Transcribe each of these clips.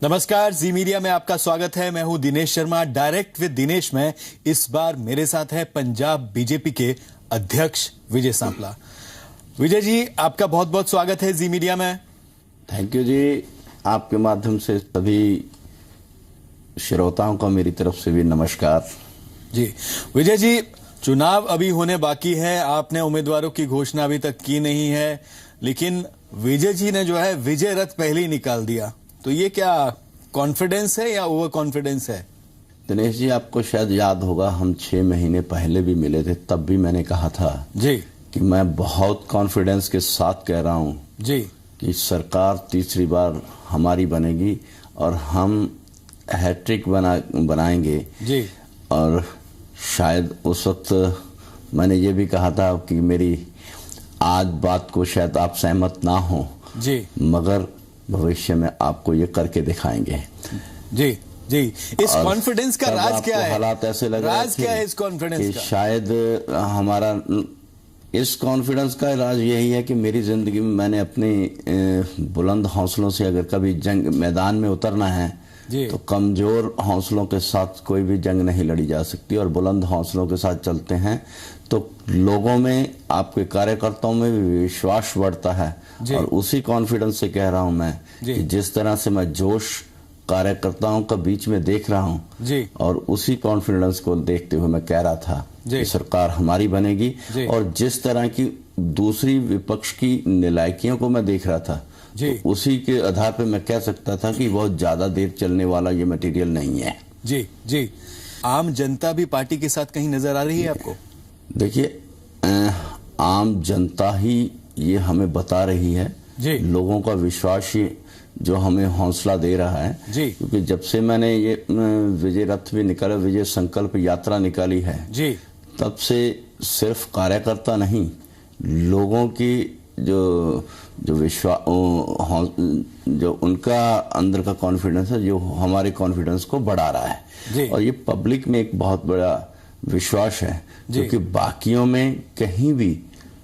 नमस्कार, जी मीडिया में आपका स्वागत है। मैं हूं दिनेश शर्मा। डायरेक्ट विद दिनेश में इस बार मेरे साथ है पंजाब बीजेपी के अध्यक्ष विजय सांपला। विजय जी, आपका बहुत बहुत स्वागत है जी मीडिया में। थैंक यू जी। आपके माध्यम से सभी श्रोताओं का मेरी तरफ से भी नमस्कार जी। विजय जी, चुनाव अभी होने बाकी है, आपने उम्मीदवारों की घोषणा अभी तक की नहीं है, लेकिन विजय जी ने जो है विजय रथ पहले ही निकाल दिया। तो ये क्या कॉन्फिडेंस है या ओवर कॉन्फिडेंस है? दिनेश जी, आपको शायद याद होगा, हम 6 महीने पहले भी मिले थे, तब भी मैंने कहा था जी कि मैं बहुत कॉन्फिडेंस के साथ कह रहा हूं जी कि सरकार तीसरी बार हमारी बनेगी और हम हैट्रिक बनाएंगे जी। और शायद उस वक्त मैंने ये भी कहा था कि मेरी आज बात को शायद आप सहमत ना हो जी, मगर भविष्य में आपको ये करके दिखाएंगे। जी जी। इस कॉन्फिडेंस का राज क्या है? हालात ऐसे लग राज क्या है इस कॉन्फिडेंस का? शायद हमारा इस कॉन्फिडेंस का राज यही है कि मेरी जिंदगी में मैंने अपने बुलंद हौसलों से अगर कभी जंग मैदान में उतरना है तो कमजोर हौसलों के साथ कोई भी जंग नहीं लड़ी जा सकती, और बुलंद हौसलों के साथ चलते हैं तो लोगों में, आपके कार्यकर्ताओं में भी विश्वास बढ़ता है। और उसी कॉन्फिडेंस से कह रहा हूं मैं कि जिस तरह से मैं जोश कार्यकर्ताओं का बीच में देख रहा हूं, और उसी कॉन्फिडेंस को देखते हुए मैं कह रहा था कि सरकार हमारी बनेगी। और जिस तरह की दूसरी विपक्ष की नालायकियों को मैं देख रहा था, तो उसी के आधार पर मैं कह सकता था कि बहुत ज्यादा देर चलने वाला ये मटेरियल नहीं है। जी जी। आम जनता भी पार्टी के साथ कहीं नजर आ रही है आपको? देखिए, आम जनता ही ये हमें बता रही है, लोगों का विश्वास ही जो हमें हौसला दे रहा है। क्योंकि जब से मैंने ये विजय रथ भी निकाला, विजय संकल्प यात्रा निकाली है, तब से सिर्फ कार्यकर्ता नहीं, लोगों की जो विश्वास, जो उनका अंदर का कॉन्फिडेंस है, जो हमारे कॉन्फिडेंस को बढ़ा रहा है। और ये पब्लिक में एक बहुत बड़ा विश्वास है, क्योंकि बाकियों में कहीं भी,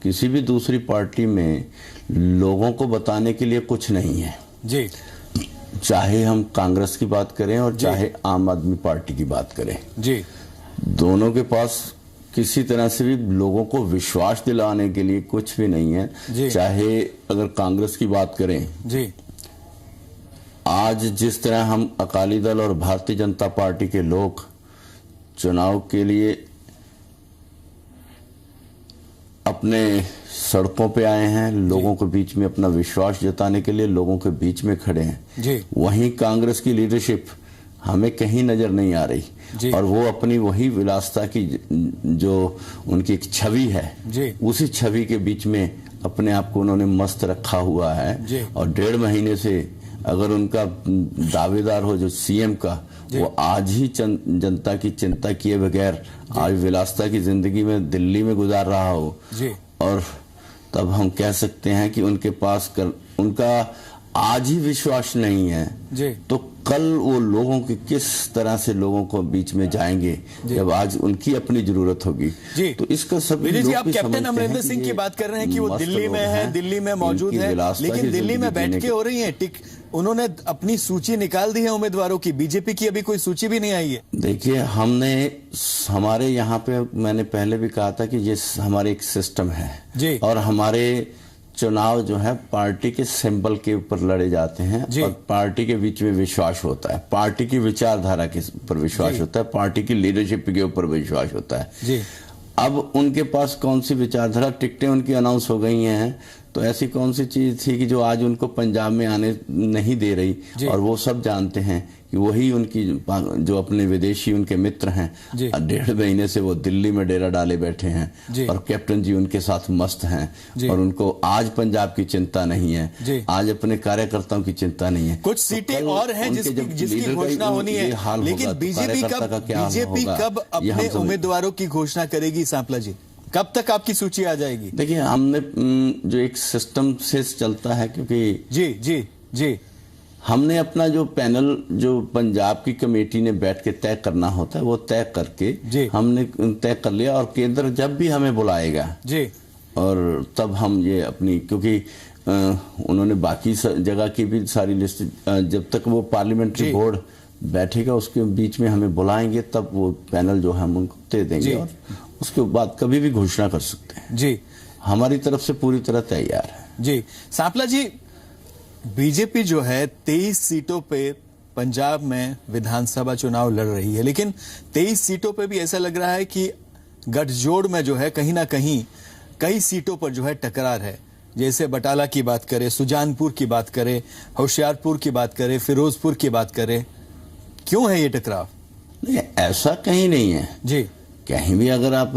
किसी भी दूसरी पार्टी में लोगों को बताने के लिए कुछ नहीं है। चाहे हम कांग्रेस की बात करें और चाहे आम आदमी पार्टी की बात करें, दोनों के पास किसी तरह से भी लोगों को विश्वास दिलाने के लिए कुछ भी नहीं है। चाहे अगर कांग्रेस की बात करें, आज जिस तरह हम अकाली दल और भारतीय जनता पार्टी के लोग चुनाव के लिए अपने सड़कों पे आए हैं, लोगों के बीच में अपना विश्वास जताने के लिए लोगों के बीच में खड़े हैं, वहीं कांग्रेस की लीडरशिप हमें कहीं नजर नहीं आ रही। और वो अपनी वही विलासिता की जो उनकी एक छवि है, उसी छवि के बीच में अपने आप को उन्होंने मस्त रखा हुआ है। और 1.5 महीने से अगर उनका दावेदार हो जो सीएम का, वो आज ही जनता की चिंता किए बगैर आज विलासिता की जिंदगी में दिल्ली में गुजार रहा हो, और तब हम कह सकते हैं कि उनके पास उनका आज ही विश्वास नहीं है, तो कल वो लोगों के किस तरह से लोगों को बीच में जाएंगे जब आज उनकी अपनी जरूरत होगी। तो इसका सभी लोग आप कैप्टन अमरिंदर सिंह की बात कर रहे हैं कि वो दिल्ली में है, दिल्ली में मौजूद है, लेकिन दिल्ली में बैठ के हो रही है उन्होंने अपनी सूची निकाल दी है उम्मीदवारों की। बीजेपी की अभी कोई सूची भी नहीं आई है। देखिए, हमारे यहाँ पे मैंने पहले भी कहा था कि ये हमारे एक सिस्टम है, और हमारे चुनाव जो है पार्टी के सिंबल के ऊपर लड़े जाते हैं, और पार्टी के बीच में विश्वास होता है, पार्टी की विचारधारा के ऊपर विश्वास होता है, पार्टी की लीडरशिप के ऊपर विश्वास होता है। अब उनके पास कौन सी विचारधारा, टिकटें उनकी अनाउंस हो गई हैं, तो ऐसी कौन सी चीज थी कि जो आज उनको पंजाब में आने नहीं दे रही। और वो सब जानते हैं कि वही उनकी जो अपने विदेशी उनके मित्र हैं, 1.5 महीने से वो दिल्ली में डेरा डाले बैठे हैं, और कैप्टन जी उनके साथ मस्त हैं, और उनको आज पंजाब की चिंता नहीं है, आज अपने कार्यकर्ताओं की चिंता नहीं है। कुछ सीटें और हैं जिसकी घोषणा होनी है, लेकिन बीजेपी कब अपने उम्मीदवारों की घोषणा करेगी? सांपला जी, कब तक आपकी सूची आ जाएगी? देखिए, हमने जो एक सिस्टम से चलता है, क्योंकि जी हमने अपना जो पैनल जो पंजाब की कमेटी ने बैठ के तय करना होता है, वो तय करके हमने तय कर लिया, और केंद्र जब भी हमें बुलाएगा और तब हम ये अपनी, क्योंकि उन्होंने बाकी जगह की भी सारी लिस्ट, जब तक वो पार्लियामेंट्री बोर्ड बैठेगा उसके बीच में हमें बुलाएंगे, तब वो पैनल जो है हम उनको दे देंगे और उसके बाद कभी भी घोषणा कर सकते हैं जी। हमारी तरफ से पूरी तरह तैयार है जी। सांपला जी, बीजेपी जो है 23 सीटों पे पंजाब में विधानसभा चुनाव लड़ रही है, लेकिन 23 सीटों पे भी ऐसा लग रहा है कि गठजोड़ में जो है कहीं ना कहीं कई सीटों पर जो है टकरार है। जैसे बटाला की बात करें, सुजानपुर की बात करें, होशियारपुर की बात करें, फिरोजपुर की बात करें, क्यों है ये टकराव? नहीं, ऐसा कहीं नहीं है जी। कहीं भी अगर आप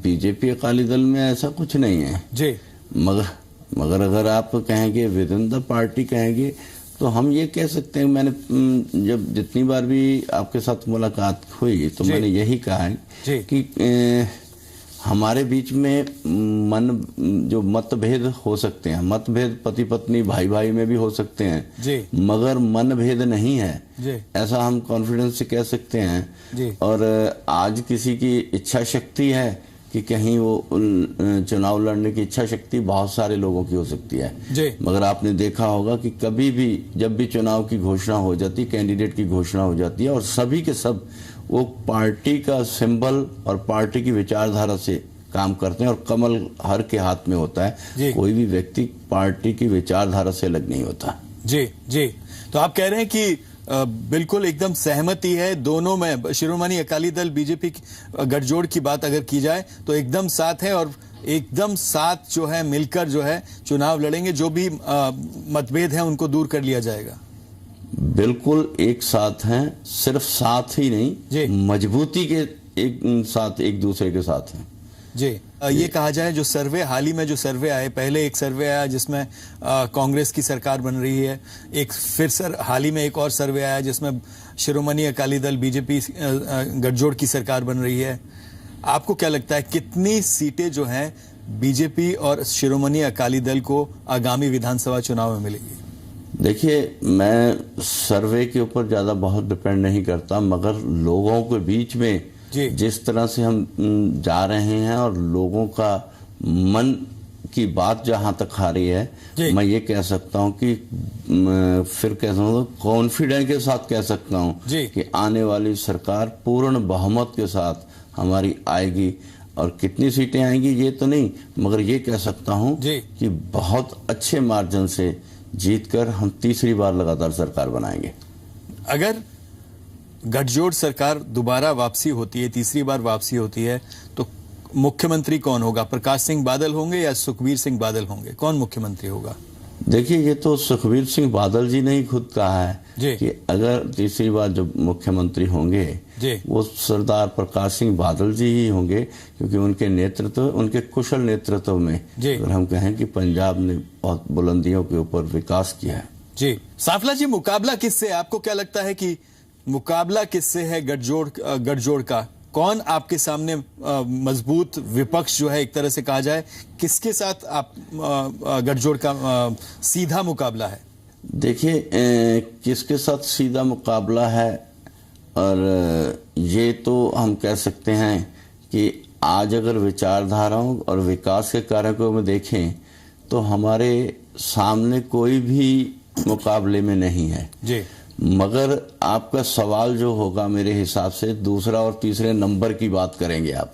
बीजेपी अकाली दल में ऐसा कुछ नहीं है जी। मगर अगर आप कहेंगे विद इन द पार्टी कहेंगे तो हम ये कह सकते हैं, मैंने जब जितनी बार भी आपके साथ मुलाकात हुई तो मैंने यही कहा है कि हमारे बीच में जो मतभेद हो सकते हैं, मतभेद पति पत्नी भाई भाई में भी हो सकते हैं, मगर मनभेद नहीं है, ऐसा हम कॉन्फिडेंस से कह सकते हैं। और आज किसी की इच्छा शक्ति है कि कहीं वो चुनाव लड़ने की इच्छा शक्ति बहुत सारे लोगों की हो सकती है, मगर आपने देखा होगा कि कभी भी जब भी चुनाव की घोषणा हो जाती, कैंडिडेट की घोषणा हो जाती है और सभी के सब वो पार्टी का सिंबल और पार्टी की विचारधारा से काम करते हैं और कमल हर के हाथ में होता है। कोई भी व्यक्ति पार्टी की विचारधारा से अलग नहीं होता। जी जी। तो आप कह रहे हैं कि बिल्कुल एकदम सहमति है दोनों में, शिरोमणि अकाली दल बीजेपी गठजोड़ की बात अगर की जाए तो एकदम साथ है और एकदम साथ जो है मिलकर जो है चुनाव लड़ेंगे, जो भी मतभेद हैं उनको दूर कर लिया जाएगा। बिल्कुल एक साथ हैं, सिर्फ साथ ही नहीं, मजबूती के एक साथ, एक दूसरे के साथ हैं जी। ये कहा जाए जो सर्वे हाल ही में जो सर्वे आए, पहले एक सर्वे आया जिसमें कांग्रेस की सरकार बन रही है, एक फिर हाल ही में एक और सर्वे आया जिसमें शिरोमणि अकाली दल बीजेपी गठजोड़ की सरकार बन रही है। आपको क्या लगता है कितनी सीटें जो हैं बीजेपी और शिरोमणि अकाली दल को आगामी विधानसभा चुनाव में मिलेगी? देखिए, मैं सर्वे के ऊपर ज्यादा बहुत डिपेंड नहीं करता, मगर लोगों के बीच में जिस तरह से हम जा रहे हैं और लोगों का मन की बात जहां तक आ रही है, मैं ये कह सकता हूं कि फिर कह सकता हूं कॉन्फिडेंस के साथ कह सकता हूं कि आने वाली सरकार पूर्ण बहुमत के साथ हमारी आएगी। और कितनी सीटें आएंगी ये तो नहीं, मगर ये कह सकता हूं कि बहुत अच्छे मार्जिन से जीतकर हम तीसरी बार लगातार सरकार बनाएंगे। अगर गठजोड़ सरकार दोबारा वापसी होती है, तीसरी बार वापसी होती है, तो मुख्यमंत्री कौन होगा? प्रकाश सिंह बादल होंगे या सुखबीर सिंह बादल होंगे? कौन मुख्यमंत्री होगा? देखिए, ये तो सुखबीर सिंह बादल जी ने ही खुद कहा है कि अगर तीसरी बार जब मुख्यमंत्री होंगे वो सरदार प्रकाश सिंह बादल जी ही होंगे, क्योंकि उनके नेतृत्व, उनके कुशल नेतृत्व में अगर हम कहें कि पंजाब ने बहुत बुलंदियों के ऊपर विकास किया है। जी। सांपला जी, मुकाबला किससे? आपको क्या लगता है कि मुकाबला किससे है गठजोड़ का? कौन आपके सामने मजबूत विपक्ष जो है, एक तरह से कहा जाए, किसके साथ आप गठजोड़ का सीधा मुकाबला है? देखिए, किसके साथ सीधा मुकाबला है, और ये तो हम कह सकते हैं कि आज अगर विचारधाराओं और विकास के कारकों में देखें तो हमारे सामने कोई भी मुकाबले में नहीं है जी। मगर आपका सवाल जो होगा मेरे हिसाब से दूसरा और तीसरे नंबर की बात करेंगे आप।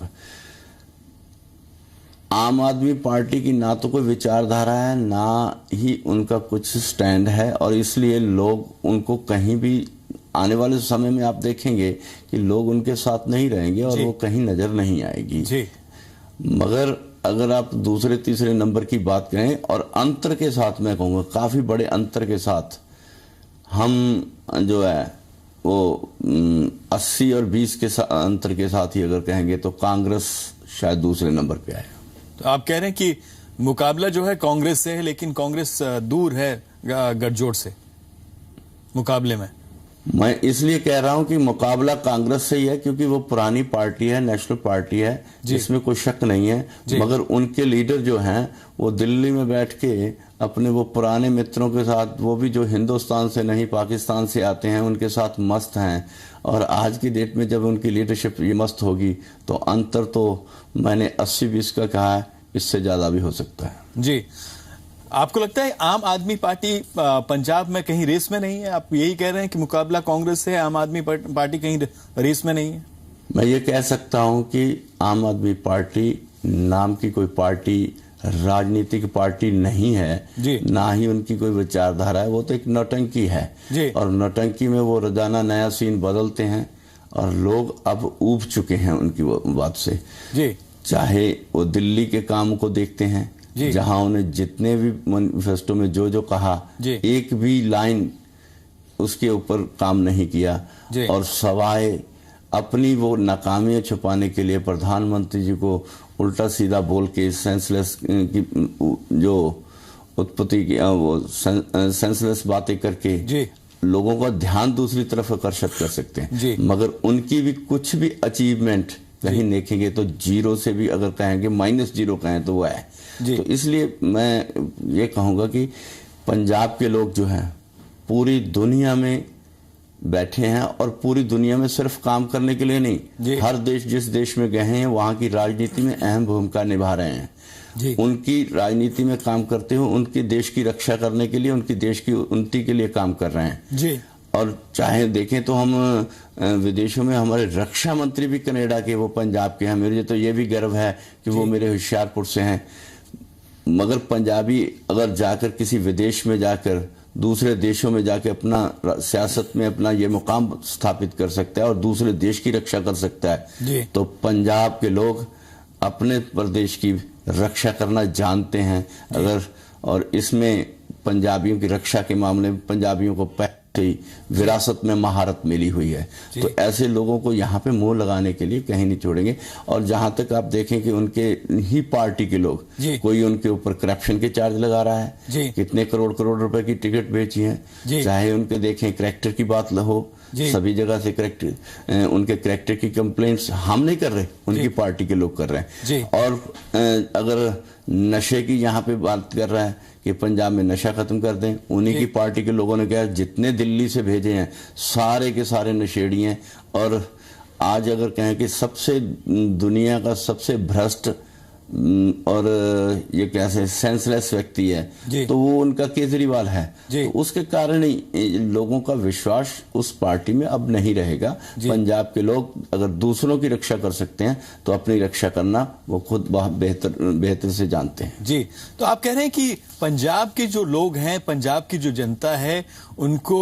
आम आदमी पार्टी की ना तो कोई विचारधारा है, ना ही उनका कुछ स्टैंड है, और इसलिए लोग उनको कहीं भी आने वाले समय में आप देखेंगे कि लोग उनके साथ नहीं रहेंगे और वो कहीं नजर नहीं आएगी जी। मगर अगर आप दूसरे तीसरे नंबर की बात करें और अंतर के साथ, मैं कहूँगा काफी बड़े अंतर के साथ, हम जो है वो 80 और 20 के अंतर के साथ ही अगर कहेंगे तो कांग्रेस शायद दूसरे नंबर पे आए। तो आप कह रहे हैं कि मुकाबला जो है कांग्रेस से है, लेकिन कांग्रेस दूर है गठजोड़ से मुकाबले में? मैं इसलिए कह रहा हूं कि मुकाबला कांग्रेस से ही है क्योंकि वो पुरानी पार्टी है, नेशनल पार्टी है, जिसमें कोई शक नहीं है। मगर उनके लीडर जो हैं वो दिल्ली में बैठ के अपने वो पुराने मित्रों के साथ, वो भी जो हिंदुस्तान से नहीं पाकिस्तान से आते हैं, उनके साथ मस्त हैं। और आज की डेट में जब उनकी लीडरशिप ये मस्त होगी तो अंतर तो मैंने 80-20 का कहा है इससे ज्यादा भी हो सकता है। जी, आपको लगता है आम आदमी पार्टी पंजाब में कहीं रेस में नहीं है? आप यही कह रहे हैं कि मुकाबला कांग्रेस से है, आम आदमी पार्टी कहीं रेस में नहीं है? मैं ये कह सकता हूं कि आम आदमी पार्टी नाम की कोई पार्टी राजनीतिक पार्टी नहीं है, ना ही उनकी कोई विचारधारा है। वो तो एक नौटंकी है और नौटंकी में वो रोजाना नया सीन बदलते हैं और लोग अब ऊब चुके हैं उनकी बात से। चाहे वो दिल्ली के काम को देखते हैं, जहां उन्हें जितने भी मैनिफेस्टो में जो कहा, एक भी लाइन उसके ऊपर काम नहीं किया और सवाए अपनी वो नाकामियां छुपाने के लिए प्रधानमंत्री जी को उल्टा सीधा बोल के सेंसलेस की जो उत्पत्ति की वो सेंसलेस बातें करके लोगों का ध्यान दूसरी तरफ आकर्षित कर सकते हैं, मगर उनकी भी कुछ भी अचीवमेंट कहीं देखेंगे तो जीरो से भी अगर कहेंगे -0 कहें तो वो है। तो इसलिए मैं ये कहूंगा कि पंजाब के लोग जो हैं पूरी दुनिया में बैठे हैं और पूरी दुनिया में सिर्फ काम करने के लिए नहीं, हर देश जिस देश में गए हैं वहां की राजनीति में अहम भूमिका निभा रहे हैं। उनकी राजनीति में काम करते हुए उनके देश की रक्षा करने के लिए, उनकी देश की उन्नति के लिए काम कर रहे हैं। और चाहे देखें तो हम विदेशों में हमारे रक्षा मंत्री भी कनाडा के, वो पंजाब के हैं। मेरे तो ये भी गर्व है कि वो मेरे होशियारपुर से हैं। मगर पंजाबी अगर जाकर किसी विदेश में जाकर दूसरे देशों में जाके अपना सियासत में अपना ये मुकाम स्थापित कर सकता है और दूसरे देश की रक्षा कर सकता है, तो पंजाब के लोग अपने प्रदेश की रक्षा करना जानते हैं। अगर और इसमें पंजाबियों की रक्षा के मामले में पंजाबियों को विरासत में महारत मिली हुई है, तो ऐसे लोगों को यहाँ पे मुंह लगाने के लिए कहीं नहीं छोड़ेंगे। और जहां तक आप देखें कि उनके ही पार्टी के लोग, कोई उनके ऊपर करप्शन के चार्ज लगा रहा है, कितने करोड़ रुपए की टिकट बेची है, चाहे उनके देखें करैक्टर की बात हो, सभी जगह से करैक्टर, उनके करैक्टर की कंप्लेंट्स हम नहीं कर रहे, उनकी पार्टी के लोग कर रहे हैं। और अगर नशे की यहाँ पे बात कर रहा है कि पंजाब में नशा खत्म कर दें, उन्हीं की पार्टी के लोगों ने कहा जितने दिल्ली से भेजे हैं सारे के सारे नशेड़ी हैं। और आज अगर कहें कि सबसे दुनिया का सबसे भ्रष्ट और ये कैसे सेंसलेस व्यक्ति है तो वो उनका केजरीवाल है। तो उसके कारण ही लोगों का विश्वास उस पार्टी में अब नहीं रहेगा। पंजाब के लोग अगर दूसरों की रक्षा कर सकते हैं तो अपनी रक्षा करना वो खुद बहुत बेहतर से जानते हैं। जी, तो आप कह रहे हैं कि पंजाब के जो लोग हैं, पंजाब की जो जनता है, उनको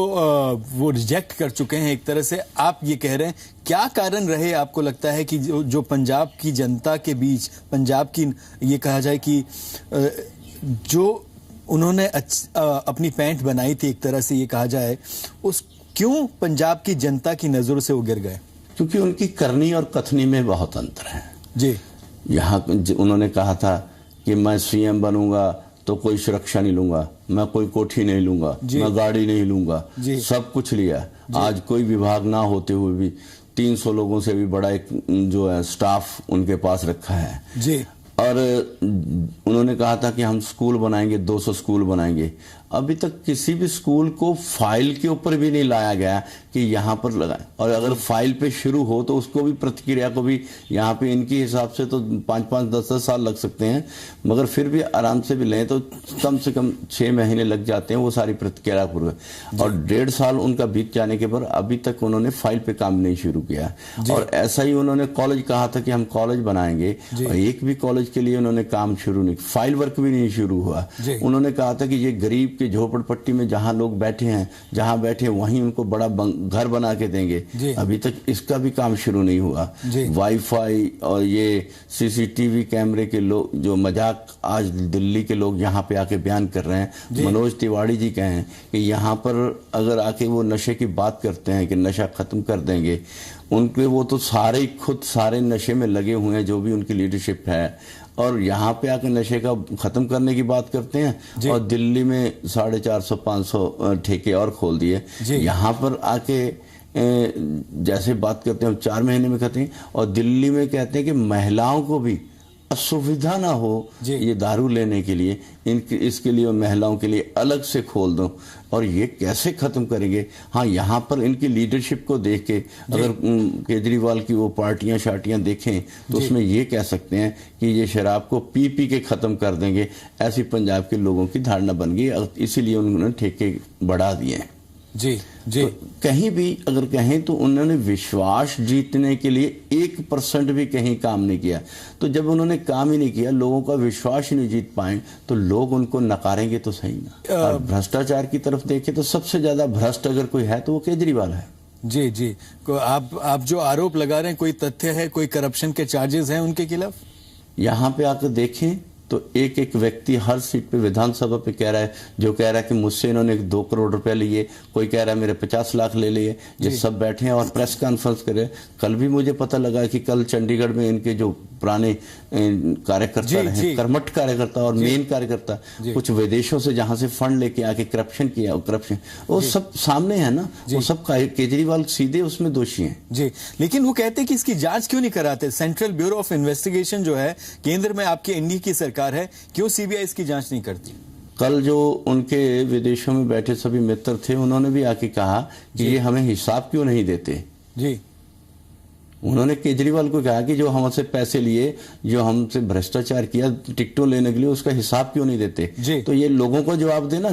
वो रिजेक्ट कर चुके हैं एक तरह से, आप ये कह रहे हैं। क्या कारण रहे आपको लगता है कि जो पंजाब की जनता के बीच, पंजाब की ये कहा जाए कि जो उन्होंने अपनी पैंट बनाई थी एक तरह से ये कहा जाए, उस क्यों पंजाब की जनता की नजरों से वो गिर गए? क्योंकि उनकी करनी और कथनी में बहुत अंतर है। यहाँ उन्होंने कहा था कि मैं सीएम बनूंगा तो कोई सुरक्षा नहीं लूंगा, मैं कोई कोठी नहीं लूंगा, मैं गाड़ी नहीं लूंगा, सब कुछ लिया। आज कोई विभाग ना होते हुए भी 300 लोगों से भी बड़ा एक जो है स्टाफ उनके पास रखा है। और उन्होंने कहा था कि हम स्कूल बनाएंगे, 200 स्कूल बनाएंगे। अभी तक किसी भी स्कूल को फाइल के ऊपर भी नहीं लाया गया कि यहाँ पर लगाए, और अगर फाइल पे शुरू हो तो उसको भी, प्रतिक्रिया को भी, यहाँ पे इनके हिसाब से तो 5-5, 10-10 साल लग सकते हैं, मगर फिर भी आराम से भी लें तो कम से कम 6 महीने लग जाते हैं वो सारी प्रतिक्रिया पूर्व। और 1.5 साल उनका बीत जाने के बाद अभी तक उन्होंने फाइल पे काम नहीं शुरू किया। और ऐसा ही उन्होंने कॉलेज कहा था कि हम कॉलेज बनाएंगे, और एक भी कॉलेज के लिए उन्होंने काम शुरू नहीं, फाइल वर्क भी नहीं शुरू हुआ। उन्होंने कहा था कि ये गरीब के झोपड़पट्टी में जहां लोग बैठे हैं, जहां बैठे वहीं उनको बड़ा घर बना के देंगे, अभी तक इसका भी काम शुरू नहीं हुआ। वाईफाई और ये सीसीटीवी कैमरे के लोग जो मजाक आज दिल्ली के लोग यहाँ पे आके बयान कर रहे हैं, मनोज तिवारी जी कहें कि यहाँ पर अगर आके वो नशे की बात करते हैं कि नशा खत्म कर देंगे, उनके वो तो सारे खुद सारे नशे में लगे हुए हैं जो भी उनकी लीडरशिप है, और यहाँ पे आके नशे का खत्म करने की बात करते हैं। और दिल्ली में 450-500 ठेके और खोल दिए, यहाँ पर आके जैसे बात करते हैं 4 महीने में कहते हैं। और दिल्ली में कहते हैं कि महिलाओं को भी असुविधा ना हो ये दारू लेने के लिए, इसके लिए महिलाओं के लिए अलग से खोल दो। और ये कैसे खत्म करेंगे? हाँ, यहाँ पर इनकी लीडरशिप को देख के अगर केजरीवाल की वो पार्टियां शार्टियां देखें तो उसमें ये कह सकते हैं कि ये शराब को पी पी के खत्म कर देंगे, ऐसी पंजाब के लोगों की धारणा बन गई, इसीलिए उन्होंने ठेके बढ़ा दिए हैं। जी जी। तो कहीं भी अगर कहें तो उन्होंने विश्वास जीतने के लिए 1% भी कहीं काम नहीं किया। तो जब उन्होंने काम ही नहीं किया, लोगों का विश्वास ही नहीं जीत पाए, तो लोग उनको नकारेंगे तो सही ना। और भ्रष्टाचार की तरफ देखें तो सबसे ज्यादा भ्रष्ट अगर कोई है तो वो केजरीवाल है। जी जी। आप जो आरोप लगा रहे हैं, कोई तथ्य है, कोई करप्शन के चार्जेस हैं उनके खिलाफ? यहाँ पे आकर देखें तो एक एक व्यक्ति हर सीट पे विधानसभा पे कह रहा है, जो कह रहा है कि मुझसे इन्होंने 2 करोड़ रुपए लिए, कोई कह रहा है मेरे 50 लाख ले लिए। ये सब बैठे हैं और प्रेस कॉन्फ्रेंस करे। कल भी मुझे पता लगा कि कल चंडीगढ़ में इनके जो पुराने कार्यकर्ता रहे, कर्मठ कार्यकर्ता और मेन कार्यकर्ता, कुछ विदेशों से जहां से फंड लेके आके करप्शन किया, करप्शन वो सब सामने है ना, वो सब केजरीवाल सीधे उसमें दोषी हैं। जी, लेकिन वो कहते हैं कि इसकी जांच क्यों नहीं कराते? सेंट्रल ब्यूरो ऑफ इन्वेस्टिगेशन जो है केंद्र में आपके एनडीए की सरकार है, क्यों सीबीआई इसकी जांच नहीं करती? कल जो उनके विदेशों में बैठे सभी मित्र थे, उन्होंने भी आके कहा कि ये हमें हिसाब क्यों नहीं देते। जी, उन्होंने केजरीवाल को कहा कि जो हमसे पैसे लिए, जो हमसे भ्रष्टाचार किया टिकटों लेने के लिए, उसका हिसाब क्यों नहीं देते? तो ये लोगों को जवाब देना।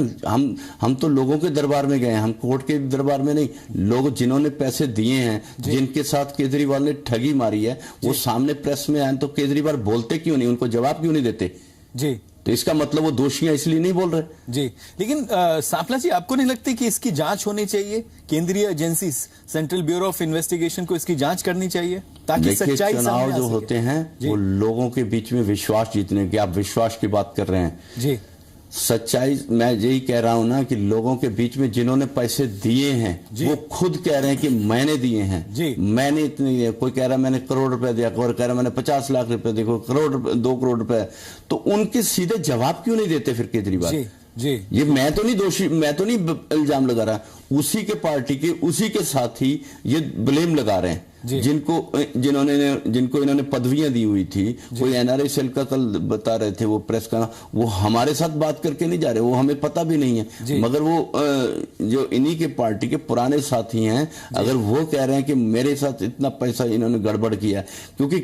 हम तो लोगों के दरबार में गए, हम कोर्ट के दरबार में नहीं। लोग जिन्होंने पैसे दिए हैं, जिनके साथ केजरीवाल ने ठगी मारी है, वो सामने प्रेस में आए, तो केजरीवाल बोलते क्यों नहीं? उनको जवाब क्यों नहीं देते? जी, तो इसका मतलब वो दोषियां इसलिए नहीं बोल रहे। जी, लेकिन सांपला जी, आपको नहीं लगती कि इसकी जांच होनी चाहिए? केंद्रीय agency central bureau of investigation को इसकी जांच करनी चाहिए ताकि सच्चाई चुनाव जो होते हैं वो लोगों के बीच में विश्वास जीतने की। आप विश्वास की बात कर रहे हैं जी। सच्चाई मैं यही कह रहा हूं ना कि लोगों के बीच में जिन्होंने पैसे दिए हैं वो खुद कह रहे हैं कि मैंने दिए हैं, मैंने इतने दिए। कोई कह रहा है मैंने करोड़ रुपए दिया, कोई कह रहा है मैंने 50 लाख रुपए, देखो 2 करोड़ रुपए। तो उनके सीधे जवाब क्यों नहीं देते फिर केजरीवाल? जी, ये मैं तो नहीं दोषी, मैं तो नहीं इल्जाम लगा रहा, उसी के पार्टी के उसी के साथ ही ये ब्लेम लगा रहे हैं, जिनको इन्होंने पदवियां दी हुई थी। कोई एनआरआई सेल का कल बता रहे थे वो प्रेस का, वो हमारे साथ बात करके नहीं जा रहे, वो हमें पता भी नहीं है, मगर वो जो इन्हीं के पार्टी के पुराने साथी हैं, अगर वो कह रहे हैं कि मेरे साथ इतना पैसा इन्होंने गड़बड़ किया, क्योंकि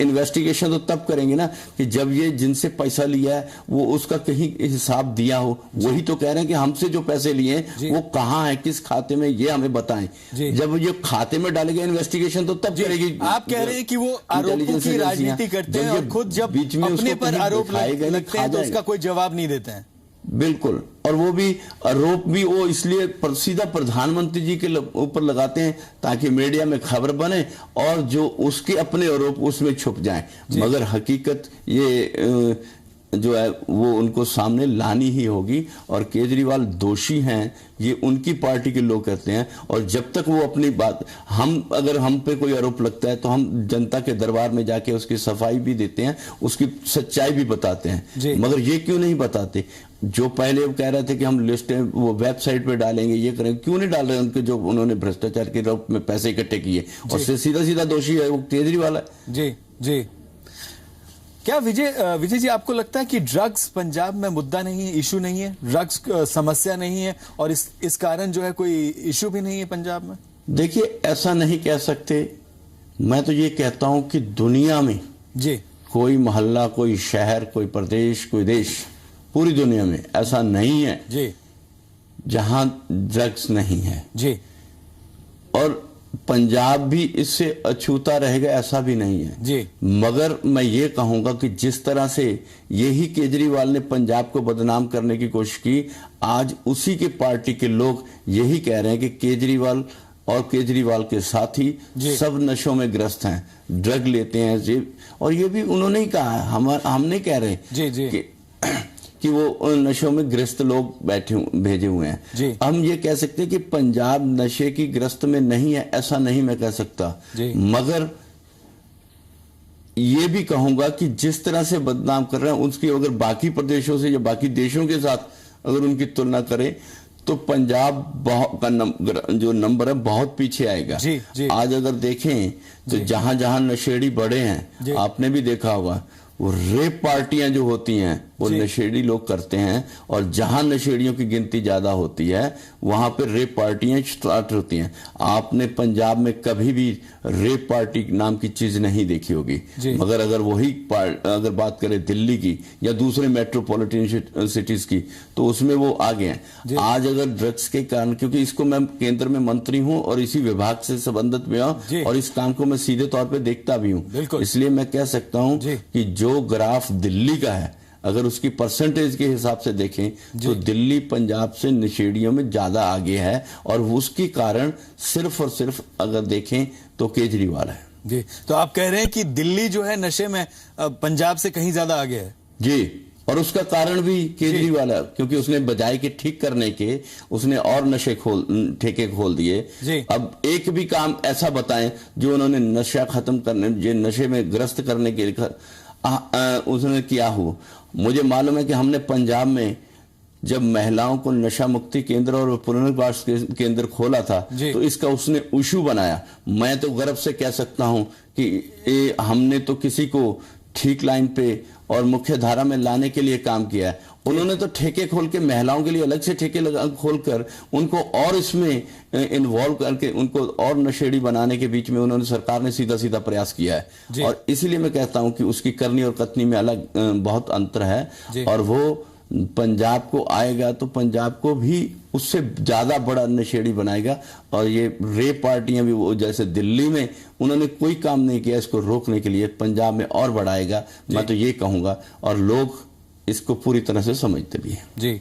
इन्वेस्टिगेशन तो तब करेंगे ना कि जब ये जिनसे पैसा लिया है वो उसका कहीं हिसाब दिया हो। वही तो कह रहे हैं कि हमसे जो पैसे लिए वो कहाँ है, किस खाते में, ये हमें बताएं। जब ये खाते में डालेगा इन्वेस्टिगेशन तो तब करेगी। आप कह रहे हैं कि वो आरोपों की राजनीति करते हैं और खुद जब अपने पर आरोप लगते हैं तो उसका कोई जवाब नहीं देते हैं। बिल्कुल, और वो भी आरोप भी वो इसलिए सीधा प्रधानमंत्री जी के ऊपर लगाते हैं ताकि मीडिया में खबर बने और जो उसके अपने आरोप उसमें छुप जाएं, मगर हकीकत ये जो है वो उनको सामने लानी ही होगी। और केजरीवाल दोषी हैं ये उनकी पार्टी के लोग कहते हैं, और जब तक वो अपनी बात, अगर हम पे कोई आरोप लगता है तो हम जनता के दरबार में जाके उसकी सफाई भी देते हैं, उसकी सच्चाई भी बताते हैं, मगर ये क्यों नहीं बताते? जो पहले वो कह रहे थे कि हम लिस्टें वो वेबसाइट पे डालेंगे, ये करेंगे, क्यों नहीं डाल रहे उनके जो उन्होंने भ्रष्टाचार के रूप में पैसे इकट्ठे किए? और सीधा सीधा दोषी है वो केजरीवाल है। जी जी। क्या विजय जी, आपको लगता है कि ड्रग्स पंजाब में मुद्दा नहीं है, इशू नहीं है, ड्रग्स समस्या नहीं है और इस कारण जो है कोई इशू भी नहीं है पंजाब में? देखिए, ऐसा नहीं कह सकते। मैं तो ये कहता हूं कि दुनिया में कोई मोहल्ला, कोई शहर, कोई प्रदेश, कोई देश, पूरी दुनिया में ऐसा नहीं है जहां ड्रग्स नहीं है। और पंजाब भी इससे अछूता रहेगा ऐसा भी नहीं है। मगर मैं ये कहूंगा कि जिस तरह से यही केजरीवाल ने पंजाब को बदनाम करने की कोशिश की, आज उसी के पार्टी के लोग यही कह रहे हैं कि केजरीवाल और केजरीवाल के साथी सब नशों में ग्रस्त हैं, ड्रग लेते हैं। और ये भी उन्होंने ही कहा है, हम नहीं कह रहे कि वो नशों में ग्रस्त लोग भेजे हुए हैं। हम ये कह सकते हैं कि पंजाब नशे की ग्रस्त में नहीं है, ऐसा नहीं मैं कह सकता, मगर ये भी कहूंगा कि जिस तरह से बदनाम कर रहे हैं उसकी अगर बाकी प्रदेशों से या बाकी देशों के साथ अगर उनकी तुलना करें तो पंजाब का जो नंबर है बहुत पीछे आएगा। आज अगर देखें तो जहां जहां नशेड़ी बढ़े हैं, आपने भी देखा होगा, वो रेप पार्टियां जो होती हैं वो नशेड़ी लोग करते हैं, और जहां नशेड़ियों की गिनती ज्यादा होती है वहां पर रेप पार्टियां स्टार्ट होती हैं। आपने पंजाब में कभी भी रेप पार्टी नाम की चीज नहीं देखी होगी, मगर अगर वही अगर बात करें दिल्ली की या दूसरे मेट्रोपॉलिटन सिटीज की, तो उसमें वो आगे हैं। आज अगर ड्रग्स के कारण, क्योंकि इसको मैं केंद्र में मंत्री हूं और इसी विभाग से संबंधित भी हूं और इस काम को मैं सीधे तौर पर देखता भी हूं, इसलिए मैं कह सकता हूं कि जो ग्राफ दिल्ली का है, अगर उसकी परसेंटेज के हिसाब से देखें तो दिल्ली पंजाब से नशेड़ियों में ज्यादा आगे है, और उसकी कारण सिर्फ और सिर्फ अगर देखें तो केजरीवाल है। जी, तो आप कह रहे हैं कि दिल्ली जो है नशे में पंजाब से कहीं ज्यादा आगे है? जी, और उसका कारण भी केजरीवाल है, क्योंकि उसने बजाय के ठीक करने के उसने और ठेके खोल दिए। अब एक भी काम ऐसा बताएं जो उन्होंने नशा खत्म करने, जो नशे में ग्रस्त करने के लिए उसने किया हो। मुझे मालूम है कि हमने पंजाब में जब महिलाओं को नशा मुक्ति केंद्र और पुनर्वास केंद्र खोला था तो इसका उसने इशू बनाया। मैं तो गर्व से कह सकता हूं कि हमने तो किसी को ठीक लाइन पे और मुख्य धारा में लाने के लिए काम किया है। उन्होंने तो ठेके खोल के महिलाओं के लिए अलग से ठेके खोलकर उनको और इसमें इन्वॉल्व करके उनको और नशेड़ी बनाने के बीच में उन्होंने, सरकार ने सीधा सीधा प्रयास किया है। और इसीलिए मैं कहता हूं कि उसकी करनी और कथनी में अलग बहुत अंतर है, और वो पंजाब को आएगा तो पंजाब को भी उससे ज्यादा बड़ा नशेड़ी बनाएगा। और ये रेप पार्टियां भी वो जैसे दिल्ली में उन्होंने कोई काम नहीं किया इसको रोकने के लिए, पंजाब में और बढ़ाएगा, मैं तो ये कहूंगा, और लोग इसको पूरी तरह से समझते भी हैं। जी।